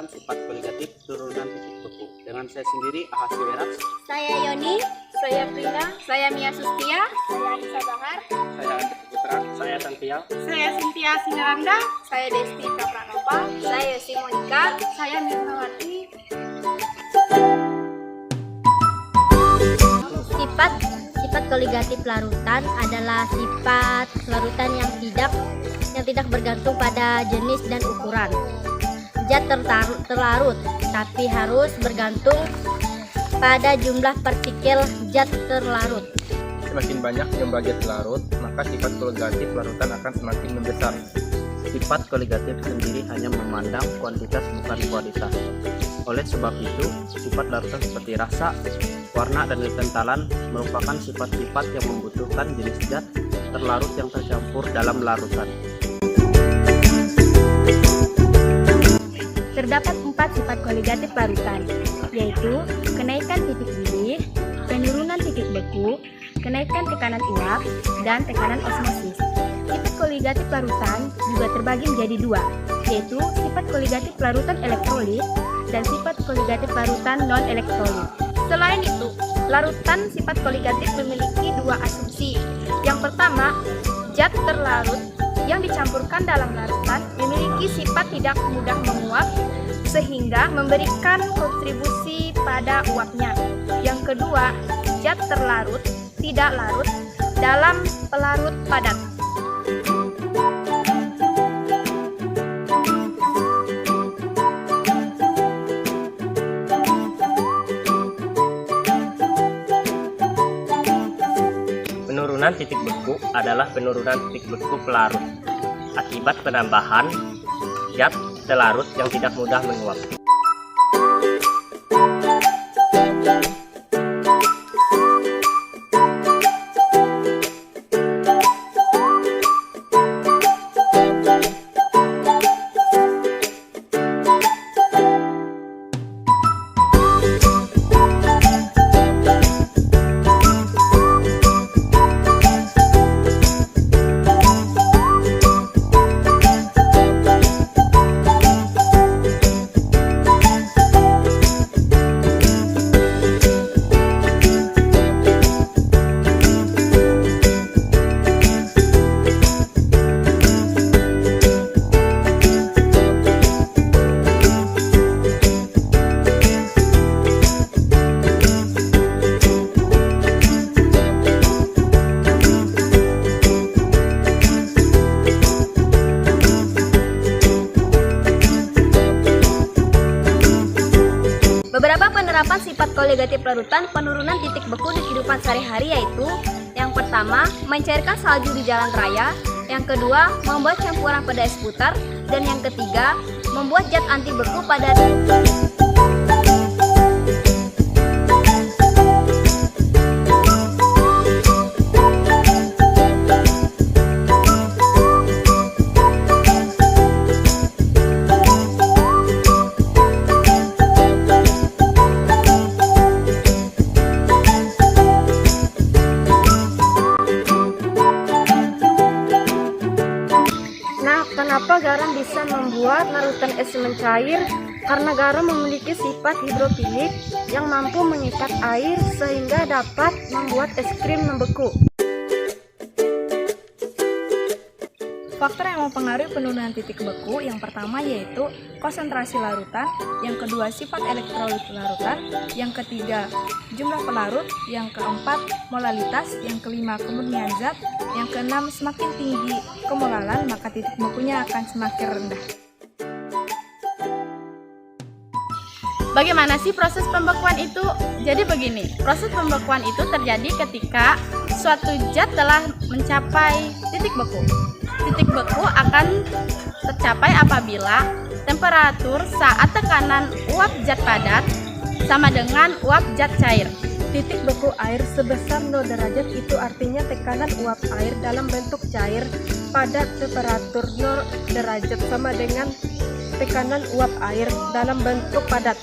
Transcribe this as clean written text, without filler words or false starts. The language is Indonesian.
larutan sifat koligatif turunan titik beku. Dengan saya sendiri, Ahasi Weras. Saya Yoni. Saya Prina. Saya Mia Sustia. Saya Anissa Bahar. Saya Andi Putra. Saya Santia. Saya Cynthia Sinaranda. Saya Desti Prapranova. Saya Yosi Monika. Saya Mirnawati. Sifat koligatif larutan adalah sifat larutan yang tidak bergantung pada jenis dan ukuran zat terlarut, tapi harus bergantung pada jumlah partikel zat terlarut. Semakin banyak jumlah zat larut, maka sifat koligatif larutan akan semakin membesar. Sifat koligatif sendiri hanya memandang kuantitas bukan kualitas. Oleh sebab itu, sifat larutan seperti rasa, warna, dan kekentalan merupakan sifat-sifat yang membutuhkan jenis zat terlarut yang tercampur dalam larutan. Terdapat 4 sifat koligatif larutan, yaitu kenaikan titik didih, penurunan titik beku, kenaikan tekanan uap, dan tekanan osmosis. Sifat koligatif larutan juga terbagi menjadi 2, yaitu sifat koligatif larutan elektrolit dan sifat koligatif larutan non-elektrolit. Selain itu, larutan sifat koligatif memiliki 2 asumsi. Yang pertama, zat terlarut yang dicampurkan dalam larutan memiliki sifat tidak mudah menguap sehingga memberikan kontribusi pada uapnya. Yang kedua, zat terlarut tidak larut dalam pelarut padat. Penurunan titik beku adalah penurunan titik beku pelarut akibat penambahan zat terlarut yang tidak mudah menguap. Beberapa penerapan sifat koligatif larutan penurunan titik beku di kehidupan sehari-hari yaitu: yang pertama, mencairkan salju di jalan raya; yang kedua, membuat campuran pada es putar; dan yang ketiga, membuat zat anti beku pada Kenapa garam bisa membuat larutan es mencair? Karena garam memiliki sifat hidrofilik yang mampu mengikat air sehingga dapat membuat es krim membeku. Faktor yang mempengaruhi penurunan titik beku yang pertama yaitu konsentrasi larutan, yang kedua sifat elektrolit larutan, yang ketiga jumlah pelarut, yang keempat molalitas, yang kelima kemurnian zat, yang keenam semakin tinggi kemolalan maka titik bekunya akan semakin rendah. Bagaimana sih proses pembekuan itu? Jadi begini, proses pembekuan itu terjadi ketika suatu zat telah mencapai titik beku. Titik beku akan tercapai apabila temperatur saat tekanan uap zat padat sama dengan uap zat cair. Titik beku air sebesar 0 derajat itu artinya tekanan uap air dalam bentuk cair pada temperatur 0 derajat sama dengan tekanan uap air dalam bentuk padat.